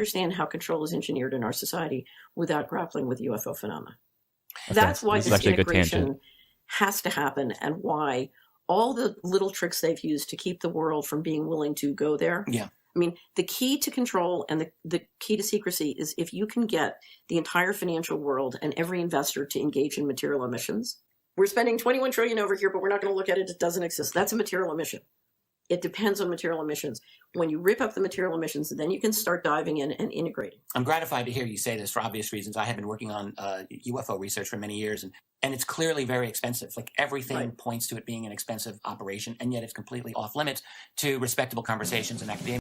understand how control is engineered in our society without grappling with UFO phenomena. Okay. That's why this actually a good tangent. integration has to happen, and why all the little tricks they've used to keep the world from being willing to go there. Yeah. I mean, the key to control and the key to secrecy is if you can get the entire financial world and every investor to engage in material emissions. We're spending 21 trillion over here, but we're not going to look at it. It doesn't exist. That's a material emission. It depends on material emissions. When you rip up the material emissions, then you can start diving in and integrating. I'm gratified to hear you say this for obvious reasons. I have been working on UFO research for many years, and it's clearly very expensive. Like everything points to it being an expensive operation, and yet it's completely off limits to respectable conversations in academia.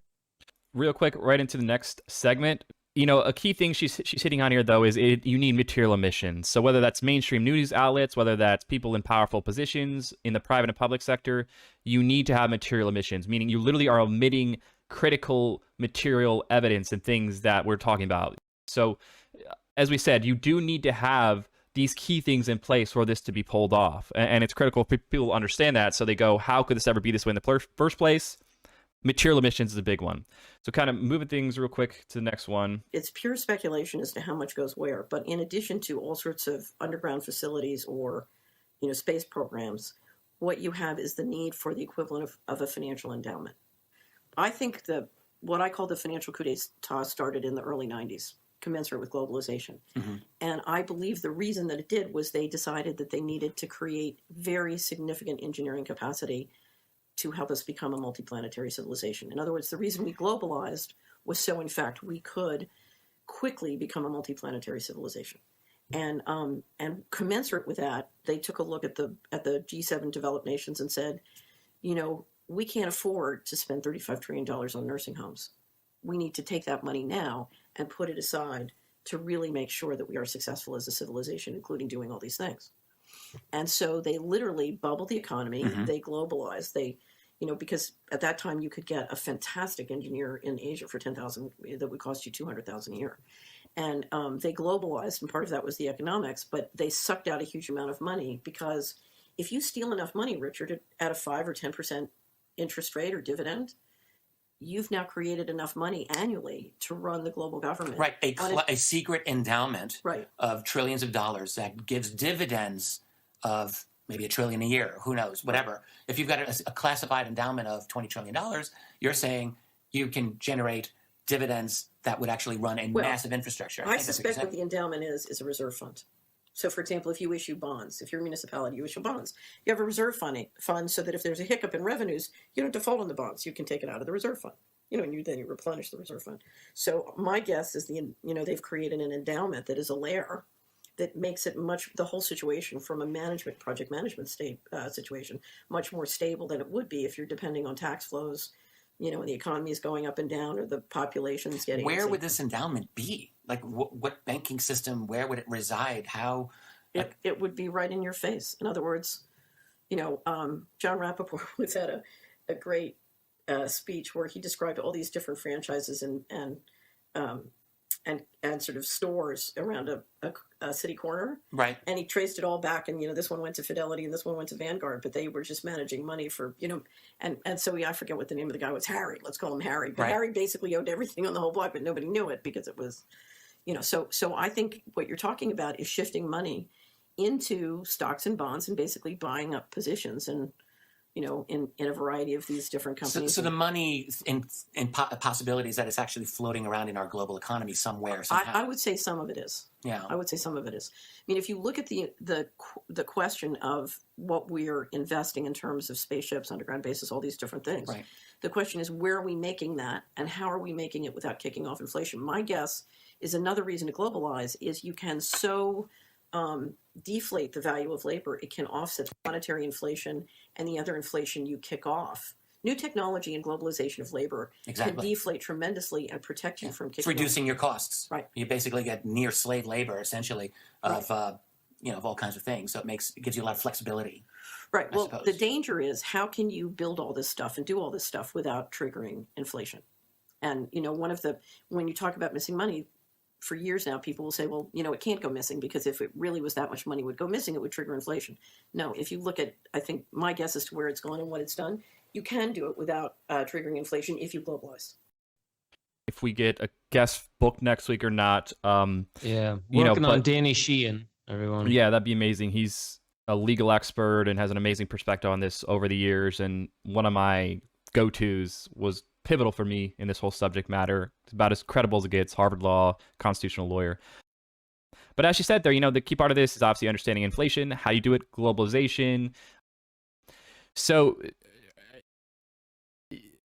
Real quick, right into the next segment. You know, a key thing she's hitting on here, though, is you need material emissions. So whether that's mainstream news outlets, whether that's people in powerful positions in the private and public sector, you need to have material emissions, meaning you literally are omitting critical material evidence and things that we're talking about. So as we said, you do need to have these key things in place for this to be pulled off. And it's critical for people to understand that. So they go, how could this ever be this way in the first place? Material emissions is a big one. So kind of moving things real quick to the next one. It's pure speculation as to how much goes where. But in addition to all sorts of underground facilities or, space programs, what you have is the need for the equivalent of a financial endowment. I think what I call the financial coup d'etat started in the early 90s, commensurate with globalization. Mm-hmm. And I believe the reason that it did was they decided that they needed to create very significant engineering capacity to help us become a multiplanetary civilization. In other words, the reason we globalized was so, in fact, we could quickly become a multiplanetary civilization. And commensurate with that, they took a look at the G7 developed nations and said, we can't afford to spend $35 trillion on nursing homes. We need to take that money now and put it aside to really make sure that we are successful as a civilization, including doing all these things. And so they literally bubbled the economy. Mm-hmm. They globalized. Because at that time you could get a fantastic engineer in Asia for $10,000 that would cost you $200,000 a year. And they globalized, and part of that was the economics, but they sucked out a huge amount of money because if you steal enough money, Richard, at a 5 or 10% interest rate or dividend, you've now created enough money annually to run the global government. Right, a secret endowment of trillions of dollars that gives dividends of maybe $1 trillion a year, who knows, whatever. If you've got a classified endowment of $20 trillion, you're saying you can generate dividends that would actually run a massive infrastructure. I suspect what the endowment is a reserve fund. So, for example, if you issue bonds, if you're a municipality, you issue bonds. You have a reserve fund so that if there's a hiccup in revenues, you don't default on the bonds. You can take it out of the reserve fund. And then you replenish the reserve fund. So my guess is they've created an endowment that is a layer that makes it the whole situation from a project management situation, much more stable than it would be if you're depending on tax flows, and the economy is going up and down or the population is getting... Where would this endowment be? Like what banking system, where would it reside? How? It would be right in your face. In other words, John Rappaport was at a great speech where he described all these different franchises and sort of stores around a city corner. Right. And he traced it all back, and this one went to Fidelity and this one went to Vanguard, but they were just managing money for, and so I forget what the name of the guy was, Harry. Let's call him Harry. But Harry basically owned everything on the whole block, but nobody knew it because it was, so I think what you're talking about is shifting money into stocks and bonds and basically buying up positions and in a variety of these different companies. So the money in possibilities that it's actually floating around in our global economy somewhere. Somehow. I would say some of it is. Yeah. I would say some of it is. I mean, if you look at the question of what we're investing in terms of spaceships, underground bases, all these different things, right. The question is, where are we making that and how are we making it without kicking off inflation? My guess is another reason to globalize is you can deflate the value of labor. It can offset monetary inflation and the other inflation you kick off. New technology and globalization of labor can deflate tremendously and protect you from kicking off. It's reducing your costs. Right. You basically get near slave labor, essentially, of all kinds of things. So it gives you a lot of flexibility. Right. Well, the danger is how can you build all this stuff and do all this stuff without triggering inflation? And, when you talk about missing money, for years now, people will say, well, it can't go missing because if it really was that much money would go missing, it would trigger inflation. No, if you look at, I think my guess as to where it's gone and what it's done, you can do it without triggering inflation if you globalize. if we get a guest book next week or not. Yeah, working on Danny Sheehan, everyone. Yeah, that'd be amazing. He's a legal expert and has an amazing perspective on this over the years. And one of my go-tos was pivotal for me in this whole subject matter. It's about as credible as it gets. Harvard Law, constitutional lawyer. But as you said there, the key part of this is obviously understanding inflation. How do you do it? Globalization. So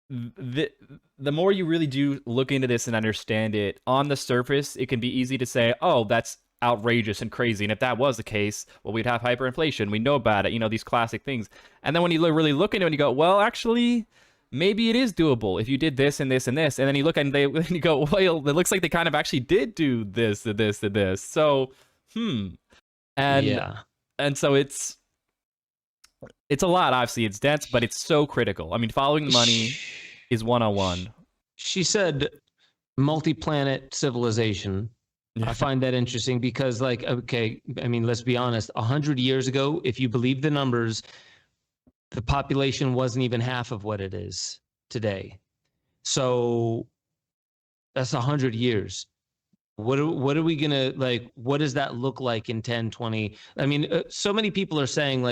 the more you really do look into this and understand it, on the surface, it can be easy to say, oh, that's outrageous and crazy. And if that was the case, well, we'd have hyperinflation. We know about it, these classic things. And then when you really look into it and you go, well, actually, maybe it is doable if you did this and this and this. And then you look and you go, well, it looks like they kind of actually did do this and this and this. So, And so it's a lot, obviously. It's dense, but it's so critical. I mean, following the money is 101. She said multi-planet civilization. Yeah. I find that interesting because, okay, I mean, let's be honest. 100 years ago, if you believe the numbers, the population wasn't even half of what it is today. So that's 100 years. What are we going to, what does that look like in 10, 20? I mean, so many people are saying,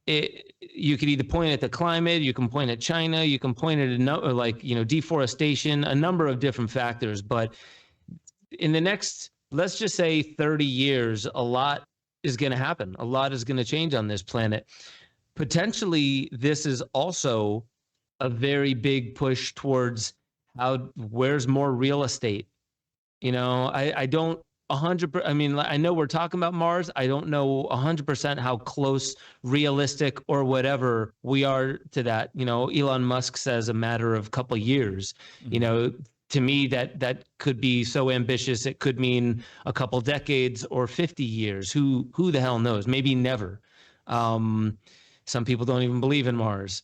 you could either point at the climate, you can point at China, you can point at deforestation, a number of different factors. But in the next, let's just say 30 years, a lot is going to happen. A lot is going to change on this planet. Potentially, this is also a very big push towards where's more real estate. I don't 100%. I mean, I know we're talking about Mars. I don't know 100% how close, realistic, or whatever we are to that. Elon Musk says a matter of couple years. Mm-hmm. To me, that could be so ambitious. It could mean a couple decades or 50 years. Who the hell knows? Maybe never. Some people don't even believe in Mars.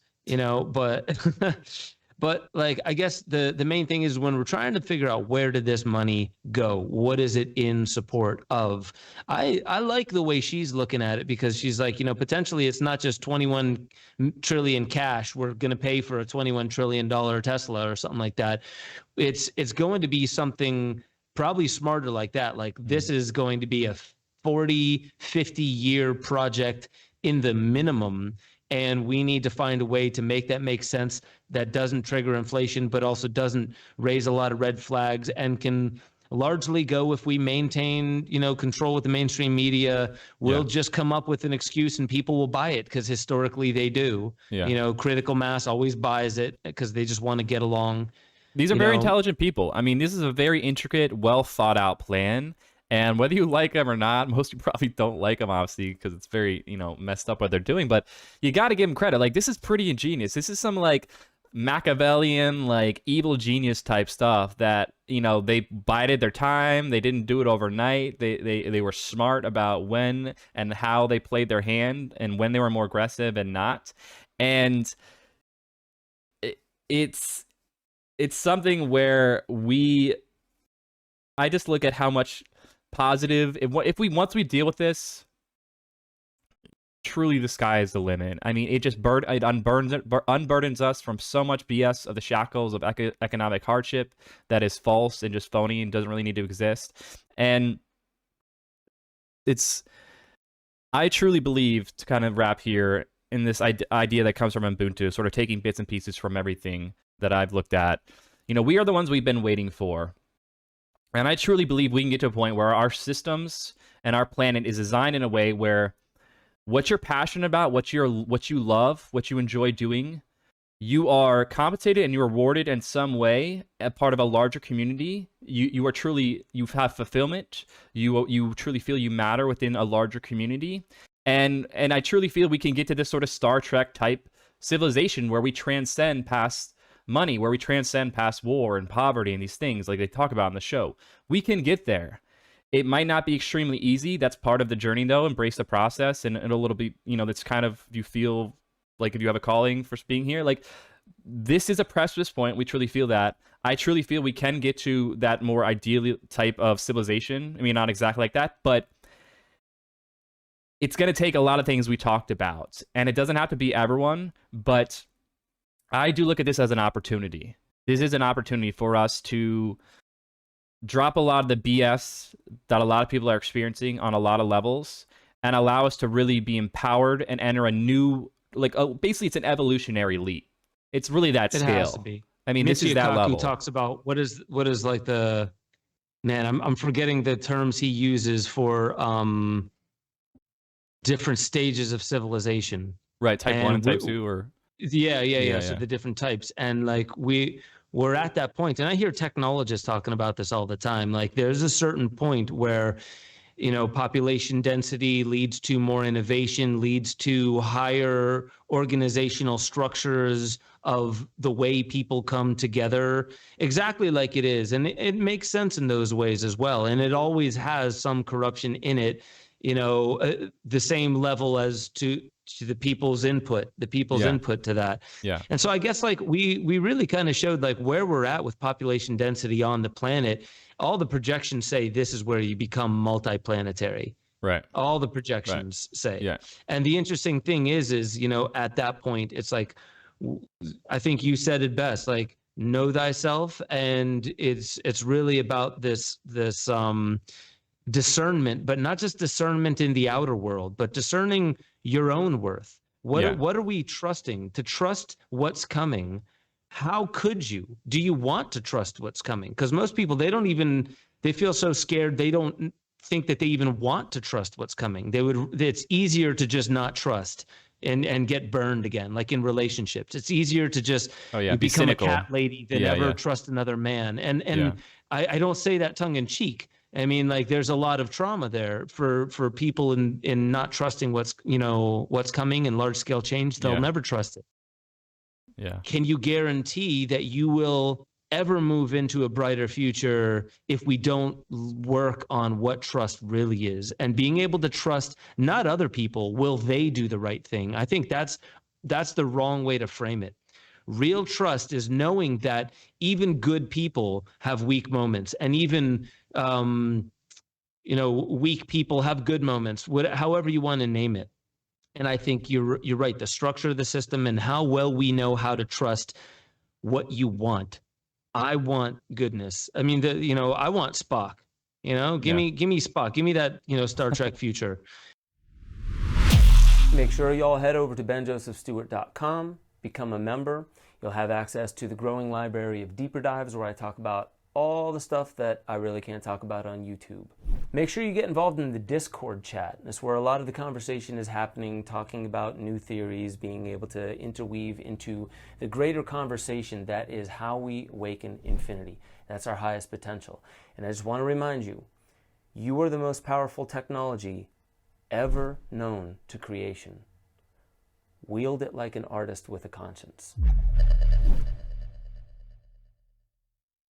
But I guess the main thing is when we're trying to figure out where did this money go, what is it in support of? I like the way she's looking at it because she's like, potentially it's not just 21 trillion cash. We're going to pay for a $21 trillion Tesla or something like that. It's going to be something probably smarter like that. This is going to be a 40, 50-year project in the minimum. And we need to find a way to make that make sense that doesn't trigger inflation, but also doesn't raise a lot of red flags and can largely go if we maintain, control with the mainstream media. We'll just come up with an excuse and people will buy it because historically they do. Yeah. Critical mass always buys it because they just want to get along. These are very intelligent people. I mean, this is a very intricate, well thought out plan. And whether you like them or not, most of you probably don't like them, obviously, because it's very, messed up what they're doing. But you got to give them credit. This is pretty ingenious. This is some, Machiavellian, evil genius type stuff that, they bided their time. They didn't do it overnight. They were smart about when and how they played their hand and when they were more aggressive and not. And it's something where I just look at how much positive if we once we deal with this, truly the sky is the limit. I mean, it unburdens us from so much BS of the shackles of economic hardship that is false and just phony and doesn't really need to exist. And I truly believe, to kind of wrap here, in this idea that comes from Ubuntu, sort of taking bits and pieces from everything that I've looked at. We are the ones we've been waiting for. And I truly believe we can get to a point where our systems and our planet is designed in a way where what you're passionate about, what you love, what you enjoy doing, you are compensated and you're rewarded in some way as part of a larger community. You have fulfillment. You truly feel you matter within a larger community. And I truly feel we can get to this sort of Star Trek type civilization where we transcend past money, where we transcend past war and poverty and these things like they talk about in the show. We can get there. It might not be extremely easy. That's part of the journey, though. Embrace the process, and it'll be, that's kind of, you feel like if you have a calling for being here, this is a precipice point. We truly feel that. I truly feel we can get to that more ideal type of civilization. I mean, not exactly like that, but it's going to take a lot of things we talked about, and it doesn't have to be everyone, but I do look at this as an opportunity. this is an opportunity for us to drop a lot of the BS that a lot of people are experiencing on a lot of levels and allow us to really be empowered and enter a new, basically it's an evolutionary leap. It's really that scale. It has to be. I mean, this Michio is that Kaku level. talks about what is like the, man, I'm forgetting the terms he uses for different stages of civilization. Right, type 1 and type 2 or yeah. So the different types. And like we're at that point, and I hear technologists talking about this all the time. Like there's a certain point where, you know, population density leads to more innovation, leads to higher organizational structures of the way people come together, exactly like it is. And it makes sense in those ways as well. And it always has some corruption in it, you know, the same level as to the people's input, input to that. Yeah. And so I guess like we really kind of showed like where we're at with population density on the planet. All the projections say this is where you become multiplanetary. Right. All the projections say. Yeah. And the interesting thing is, you know, at that point, it's like, I think you said it best, like know thyself. And it's really about this discernment, but not just discernment in the outer world, but discerning your own worth. What are we trusting? To trust what's coming. How could you? Do you want to trust what's coming? Because most people, they feel so scared. They don't think that they even want to trust what's coming. It's easier to just not trust and get burned again, like in relationships. It's easier to just become cynical. A cat lady than ever trust another man. And I don't say that tongue in cheek. I mean, like there's a lot of trauma there for people in not trusting what's coming in large scale change. They'll never trust it. Yeah. Can you guarantee that you will ever move into a brighter future if we don't work on what trust really is and being able to trust not other people? Will they do the right thing? I think that's the wrong way to frame it. Real trust is knowing that even good people have weak moments, and even weak people have good moments, however you want to name it. And I think you're right. The structure of the system and how well we know how to trust what you want. I want goodness. I mean, I want Spock. Give me Spock. Give me that Star Trek future. Make sure y'all head over to benjosephstewart.com, become a member. You'll have access to the growing library of deeper dives where I talk about all the stuff that I really can't talk about on YouTube. Make sure you get involved in the Discord chat. That's where a lot of the conversation is happening, talking about new theories, being able to interweave into the greater conversation that is how we awaken infinity. That's our highest potential. And I just want to remind you, you are the most powerful technology ever known to creation. Wield it like an artist with a conscience.